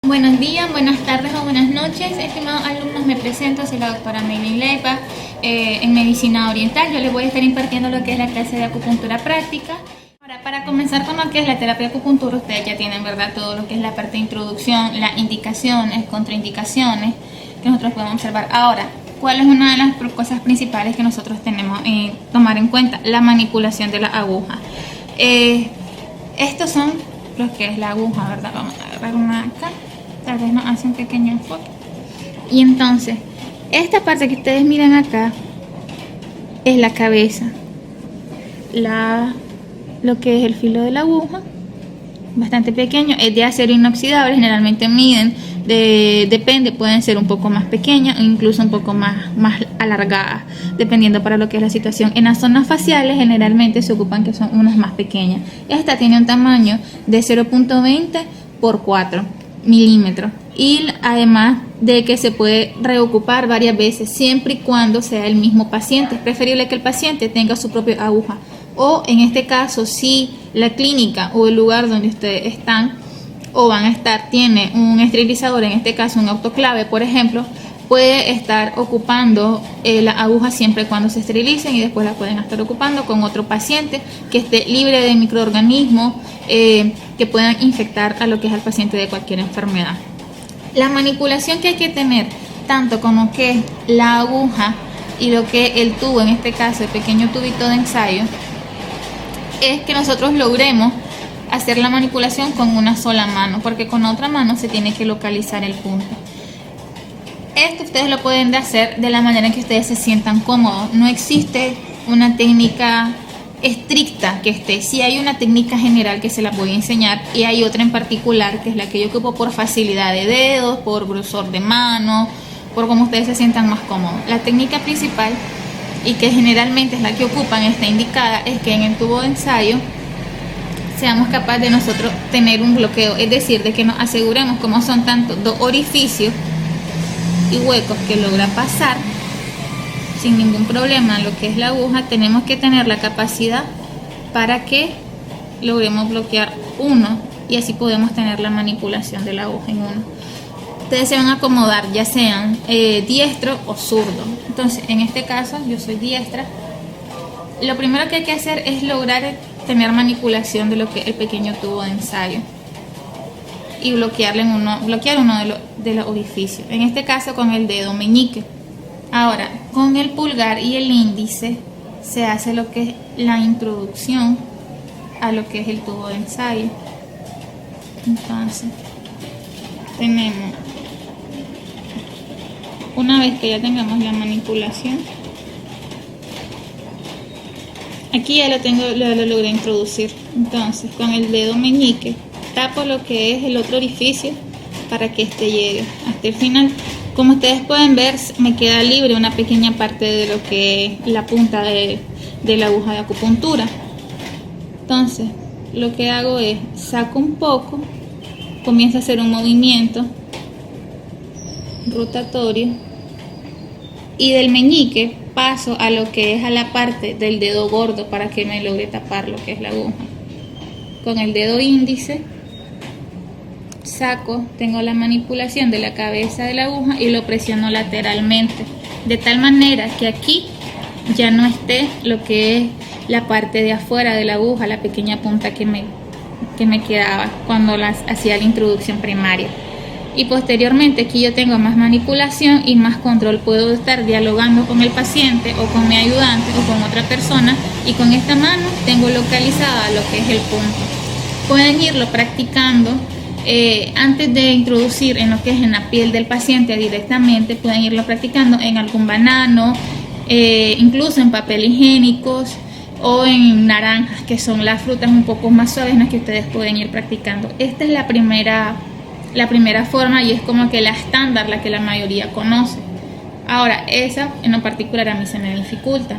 Buenos días, buenas tardes o buenas noches, estimados alumnos. Me presento, soy la doctora Maylin Leiva en Medicina Oriental. Yo les voy a estar impartiendo lo que es la clase de acupuntura práctica. Ahora, para comenzar con lo que es la terapia de acupuntura, ustedes ya tienen, ¿verdad?, todo lo que es la parte de introducción, las indicaciones, contraindicaciones que nosotros podemos observar. Ahora, ¿cuál es una de las cosas principales que nosotros tenemos que tomar en cuenta? La manipulación de la aguja. Estos son los que es la aguja, ¿verdad? Vamos a agarrar una acá. Tal vez nos hace un pequeño enfoque. Y entonces, esta parte que ustedes miran acá es la cabeza. Lo que es el filo de la aguja, bastante pequeño, es de acero inoxidable. Generalmente miden, depende, pueden ser un poco más pequeñas o incluso un poco más alargadas, dependiendo para lo que es la situación. En las zonas faciales generalmente se ocupan que son unas más pequeñas. Esta tiene un tamaño de 0.20 por 4 milímetros, y además de que se puede reocupar varias veces siempre y cuando sea el mismo paciente. Es preferible que el paciente tenga su propia aguja, o en este caso, si la clínica o el lugar donde ustedes están o van a estar tiene un esterilizador, en este caso un autoclave, por ejemplo, puede estar ocupando la aguja siempre y cuando se esterilicen, y después la pueden estar ocupando con otro paciente que esté libre de microorganismos que puedan infectar a lo que es al paciente de cualquier enfermedad. La manipulación que hay que tener tanto con lo que es la aguja y lo que es el tubo, en este caso el pequeño tubito de ensayo, es que nosotros logremos hacer la manipulación con una sola mano, porque con otra mano se tiene que localizar el punto. Esto ustedes lo pueden hacer de la manera en que ustedes se sientan cómodos. No existe una técnica estricta que esté. Sí hay una técnica general que se la voy a enseñar, y hay otra en particular que es la que yo ocupo por facilidad de dedos, por grosor de mano, por cómo ustedes se sientan más cómodos. La técnica principal, y que generalmente es la que ocupan, está indicada, es que en el tubo de ensayo seamos capaces de nosotros tener un bloqueo, es decir, de que nos aseguremos, como son tantos dos orificios y huecos que logra pasar sin ningún problema lo que es la aguja, tenemos que tener la capacidad para que logremos bloquear uno, y así podemos tener la manipulación de la aguja en uno. Ustedes se van a acomodar, ya sean diestro o zurdo. Entonces, en este caso yo soy diestra. Lo primero que hay que hacer es lograr tener manipulación de lo que es el pequeño tubo de ensayo y bloquear uno de los orificios, en este caso con el dedo meñique. Ahora, con el pulgar y el índice se hace lo que es la introducción a lo que es el tubo de ensayo. Entonces, tenemos, una vez que ya tengamos la manipulación, aquí ya lo logré introducir. Entonces, con el dedo meñique tapo lo que es el otro orificio para que este llegue hasta el final. Como ustedes pueden ver, me queda libre una pequeña parte de lo que es la punta de la aguja de acupuntura. Entonces, lo que hago es saco un poco, comienzo a hacer un movimiento rotatorio, y del meñique paso a lo que es a la parte del dedo gordo para que me logre tapar lo que es la aguja. Con el dedo índice saco, tengo la manipulación de la cabeza de la aguja y lo presiono lateralmente, de tal manera que aquí ya no esté lo que es la parte de afuera de la aguja, la pequeña punta que me quedaba cuando hacía la introducción primaria. Y posteriormente aquí yo tengo más manipulación y más control, puedo estar dialogando con el paciente o con mi ayudante o con otra persona, y con esta mano tengo localizada lo que es el punto. Pueden irlo practicando antes de introducir en lo que es en la piel del paciente directamente. Pueden irlo practicando en algún banano, incluso en papel higiénicos o en naranjas, que son las frutas un poco más suaves en las que ustedes pueden ir practicando. Esta es la primera forma, y es como que la estándar, la que la mayoría conoce. Ahora, esa en lo particular a mí se me dificulta,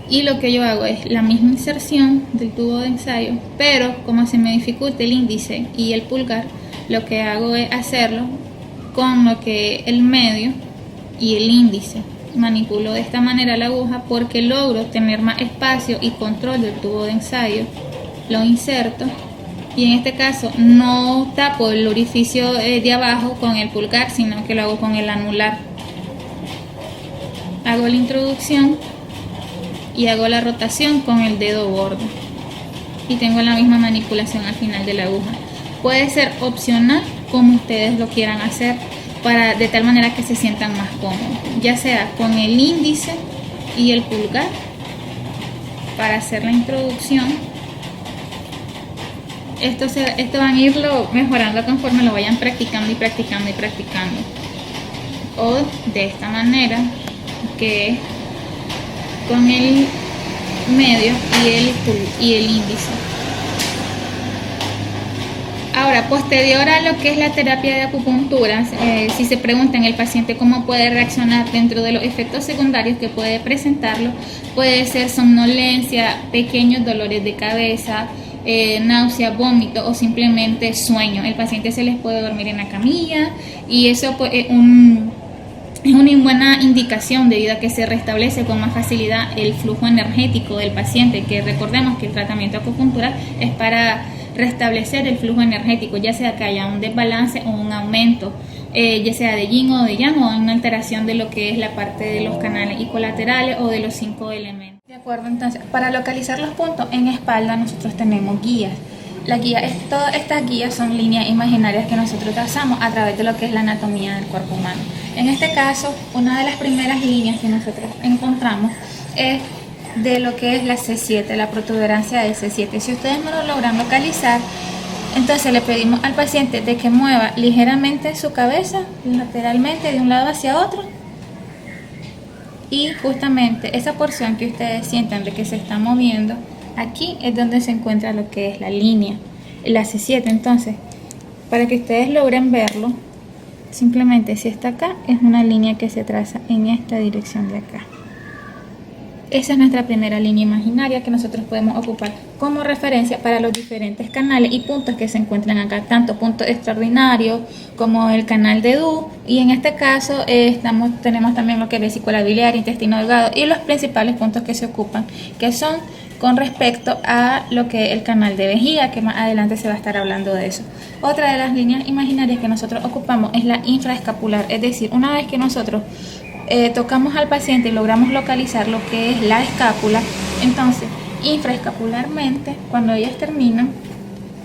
y lo que yo hago es la misma inserción del tubo de ensayo, pero como se me dificulta el índice y el pulgar, lo que hago es hacerlo con lo que es el medio y el índice. Manipulo de esta manera la aguja porque logro tener más espacio y control del tubo de ensayo. Lo inserto y en este caso no tapo el orificio de abajo con el pulgar, sino que lo hago con el anular. Hago la introducción y hago la rotación con el dedo gordo y tengo la misma manipulación al final de la aguja. Puede ser opcional como ustedes lo quieran hacer, de tal manera que se sientan más cómodos, ya sea con el índice y el pulgar para hacer la introducción. Esto van a irlo mejorando conforme lo vayan practicando y practicando y practicando, o de esta manera, que es con el medio y el índice. Ahora, posterior a lo que es la terapia de acupuntura, si se preguntan el paciente cómo puede reaccionar dentro de los efectos secundarios que puede presentarlo, puede ser somnolencia, pequeños dolores de cabeza, náusea, vómito o simplemente sueño. El paciente se les puede dormir en la camilla y eso pues, es una buena indicación debido a que se restablece con más facilidad el flujo energético del paciente, que recordemos que el tratamiento acupuntural es para restablecer el flujo energético, ya sea que haya un desbalance o un aumento, ya sea de yin o de yang, o una alteración de lo que es la parte de los canales y colaterales o de los 5 elementos. De acuerdo, entonces, para localizar los puntos en espalda nosotros tenemos guías. Todas estas guías son líneas imaginarias que nosotros trazamos a través de lo que es la anatomía del cuerpo humano. En este caso, una de las primeras líneas que nosotros encontramos es de lo que es la C7, la protuberancia del C7. Si ustedes no lo logran localizar, entonces le pedimos al paciente de que mueva ligeramente su cabeza lateralmente de un lado hacia otro, y justamente esa porción que ustedes sientan de que se está moviendo, aquí es donde se encuentra lo que es la línea, la C7. Entonces, para que ustedes logren verlo, simplemente si está acá, es una línea que se traza en esta dirección de acá. Esa es nuestra primera línea imaginaria que nosotros podemos ocupar como referencia para los diferentes canales y puntos que se encuentran acá, tanto puntos extraordinarios como el canal de Du, y en este caso tenemos también lo que es vesícula biliar, intestino delgado y los principales puntos que se ocupan, que son con respecto a lo que es el canal de vejiga, que más adelante se va a estar hablando de eso. Otra de las líneas imaginarias que nosotros ocupamos es la infraescapular, es decir, una vez que nosotros tocamos al paciente y logramos localizar lo que es la escápula, entonces infraescapularmente, cuando ellas terminan,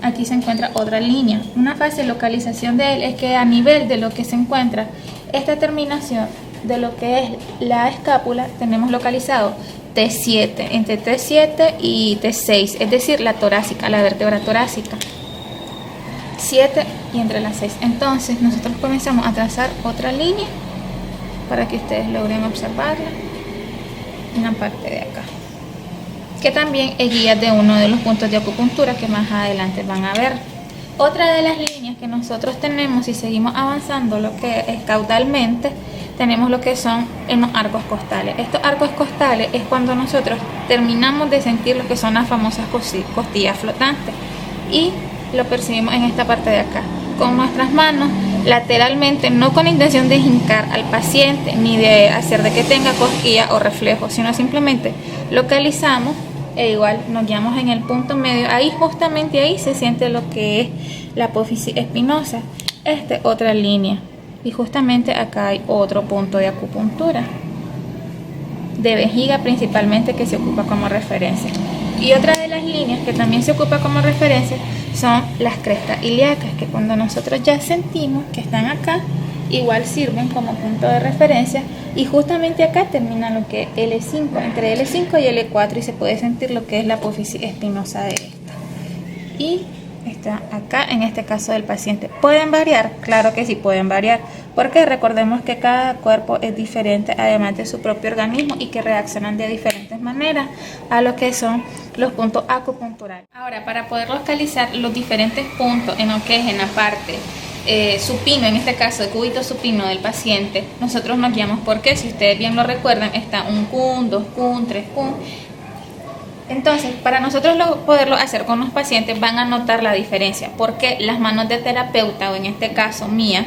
aquí se encuentra otra línea. Una fácil localización de él es que a nivel de lo que se encuentra esta terminación de lo que es la escápula, tenemos localizado T7, entre T7 y T6, es decir, la torácica, la vértebra torácica, 7 y entre las 6. Entonces nosotros comenzamos a trazar otra línea para que ustedes logren observarla en la parte de acá, que también es guía de uno de los puntos de acupuntura que más adelante van a ver. Otra de las líneas que nosotros tenemos, si seguimos avanzando lo que es caudalmente, tenemos lo que son en los arcos costales. Estos arcos costales es cuando nosotros terminamos de sentir lo que son las famosas costillas flotantes, y lo percibimos en esta parte de acá con nuestras manos lateralmente, no con intención de hincar al paciente ni de hacer de que tenga cosquilla o reflejo, sino simplemente localizamos e igual nos guiamos en el punto medio. Ahí, justamente ahí, se siente lo que es la apófisis espinosa. Otra línea, y justamente acá hay otro punto de acupuntura de vejiga principalmente, que se ocupa como referencia. Y otra de las líneas que también se ocupa como referencia son las crestas ilíacas, que cuando nosotros ya sentimos que están acá, igual sirven como punto de referencia, y justamente acá termina lo que es L5, entre L5 y L4, y se puede sentir lo que es la apófisis espinosa de esta. Y está acá en este caso del paciente. ¿Pueden variar? Claro que sí pueden variar, porque recordemos que cada cuerpo es diferente, además de su propio organismo, y que reaccionan de diferentes maneras a lo que son los puntos acupunturales. Ahora, para poder localizar los diferentes puntos en lo que es en la parte supino, en este caso el cúbito supino del paciente, nosotros nos guiamos porque, si ustedes bien lo recuerdan, está un kun, 2 kun, 3 kun. Entonces, para nosotros poderlo hacer con los pacientes, van a notar la diferencia, porque las manos de terapeuta, o en este caso mía,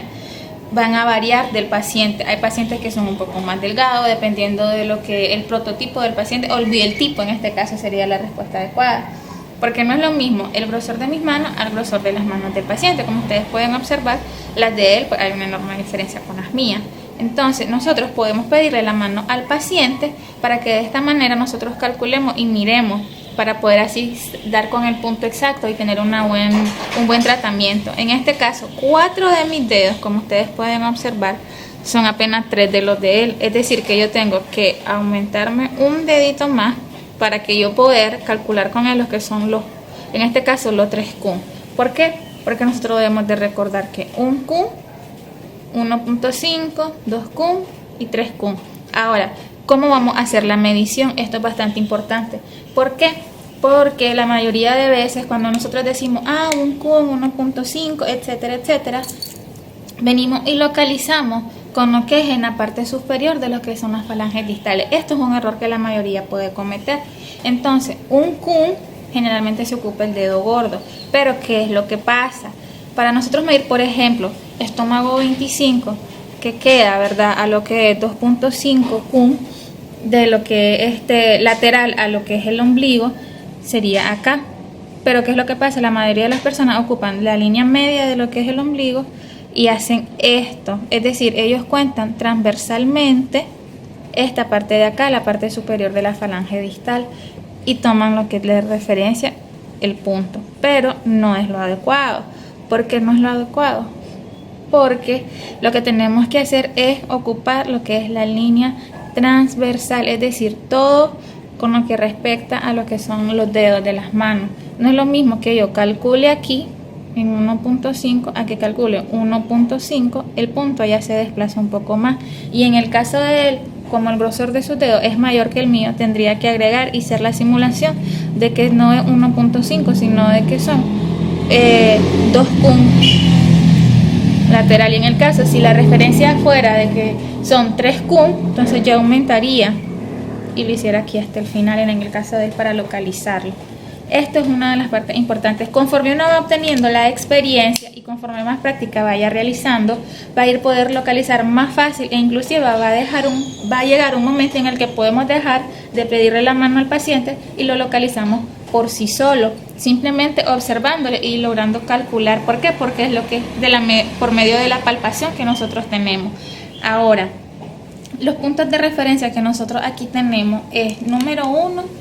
van a variar del paciente. Hay pacientes que son un poco más delgados, dependiendo de lo que el prototipo del paciente, o el tipo en este caso sería la respuesta adecuada. porque no es lo mismo el grosor de mis manos al grosor de las manos del paciente. Como ustedes pueden observar, las de él, pues hay una enorme diferencia con las mías. Entonces nosotros podemos pedirle la mano al paciente para que de esta manera nosotros calculemos y miremos, para poder así dar con el punto exacto y tener un buen tratamiento. En este caso, 4 de mis dedos, como ustedes pueden observar, son apenas 3 de los de él. Es decir, que yo tengo que aumentarme un dedito más para que yo poder calcular con él lo que son en este caso, los 3 Q. ¿Por qué? Porque nosotros debemos de recordar que un Q, 1.5, 2 Q y 3 Q. Ahora, ¿cómo vamos a hacer la medición? Esto es bastante importante. ¿Por qué? Porque la mayoría de veces cuando nosotros decimos, un Q, 1.5, etcétera, etcétera, venimos y localizamos con lo que es en la parte superior de lo que son las falanges distales. Esto es un error que la mayoría puede cometer. Entonces, un Q generalmente se ocupa el dedo gordo. Pero ¿qué es lo que pasa? Para nosotros medir, por ejemplo, estómago 25, que queda, ¿verdad?, a lo que es 2.5 Q, de lo que es lateral a lo que es el ombligo, sería acá. Pero ¿qué es lo que pasa? La mayoría de las personas ocupan la línea media de lo que es el ombligo y hacen esto, es decir, ellos cuentan transversalmente esta parte de acá, la parte superior de la falange distal, y toman lo que les referencia el punto, pero no es lo adecuado. ¿Por qué no es lo adecuado? Porque lo que tenemos que hacer es ocupar lo que es la línea transversal, es decir, todo con lo que respecta a lo que son los dedos de las manos. No es lo mismo que yo calcule aquí en 1.5 a que calcule 1.5, el punto ya se desplaza un poco más, y en el caso de él, como el grosor de sus dedos es mayor que el mío, tendría que agregar y hacer la simulación de que no es 1.5, sino de que son 2 Q lateral. Y en el caso, si la referencia fuera de que son 3 Q, entonces yo aumentaría y lo hiciera aquí hasta el final en el caso de él para localizarlo. Esto es una de las partes importantes. Conforme uno va obteniendo la experiencia y conforme más práctica vaya realizando, va a ir poder localizar más fácil, e inclusive va a llegar un momento en el que podemos dejar de pedirle la mano al paciente y lo localizamos por sí solo, simplemente observándole y logrando calcular. ¿Por qué? Porque es lo que es por medio de la palpación que nosotros tenemos. Ahora, los puntos de referencia que nosotros aquí tenemos es, número 1,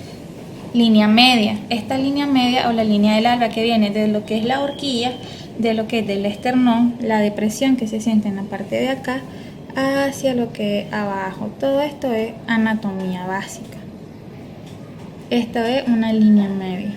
línea media. Esta línea media o la línea del alba, que viene de lo que es la horquilla, de lo que es del esternón, la depresión que se siente en la parte de acá hacia lo que es abajo. Todo esto es anatomía básica. Esto es una línea media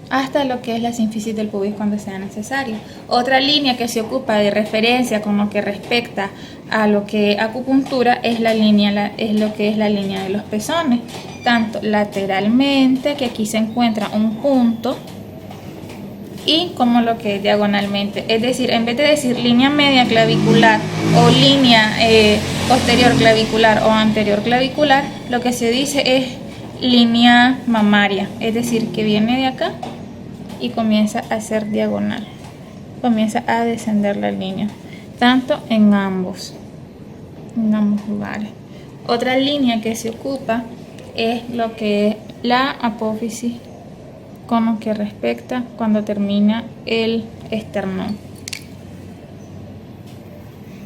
hasta lo que es la sínfisis del pubis cuando sea necesario. Otra línea que se ocupa de referencia con lo que respecta a lo que es acupuntura es lo que es la línea de los pezones, tanto lateralmente, que aquí se encuentra un punto, y como lo que es diagonalmente. Es decir, en vez de decir línea media clavicular o línea posterior clavicular o anterior clavicular, lo que se dice es línea mamaria, es decir, que viene de acá y comienza a ser diagonal, comienza a descender la línea, tanto en ambos lugares. Otra línea que se ocupa es lo que es la apófisis con lo que respecta cuando termina el esternón.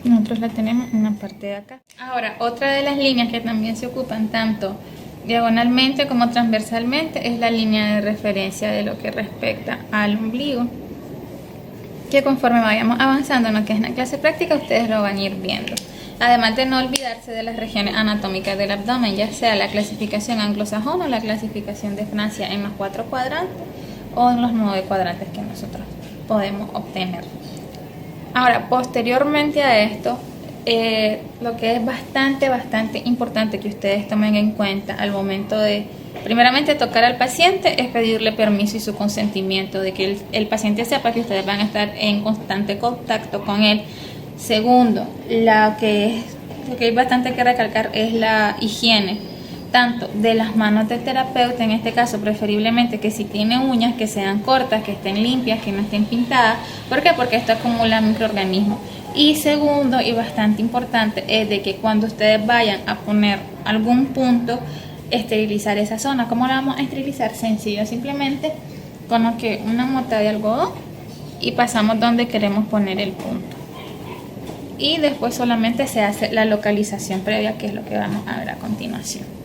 Nosotros la tenemos en la parte de acá. Ahora, otra de las líneas que también se ocupan tanto diagonalmente como transversalmente es la línea de referencia de lo que respecta al ombligo, que conforme vayamos avanzando en lo que es la clase práctica ustedes lo van a ir viendo. Además de no olvidarse de las regiones anatómicas del abdomen, ya sea la clasificación anglosajona o la clasificación de Francia en los 4 cuadrantes o en los 9 cuadrantes que nosotros podemos obtener. Ahora, posteriormente a esto, lo que es bastante importante que ustedes tomen en cuenta al momento de, primeramente, tocar al paciente, es pedirle permiso y su consentimiento, de que el paciente sepa que ustedes van a estar en constante contacto con él. Segundo, lo que hay bastante que recalcar es la higiene, tanto de las manos del terapeuta, en este caso preferiblemente que si tiene uñas, que sean cortas, que estén limpias, que no estén pintadas. ¿Por qué? Porque esto acumula microorganismos. Y segundo, y bastante importante, es de que cuando ustedes vayan a poner algún punto, esterilizar esa zona. ¿Cómo la vamos a esterilizar? Sencillo, simplemente con lo que una mota de algodón y pasamos donde queremos poner el punto. Y después solamente se hace la localización previa, que es lo que vamos a ver a continuación.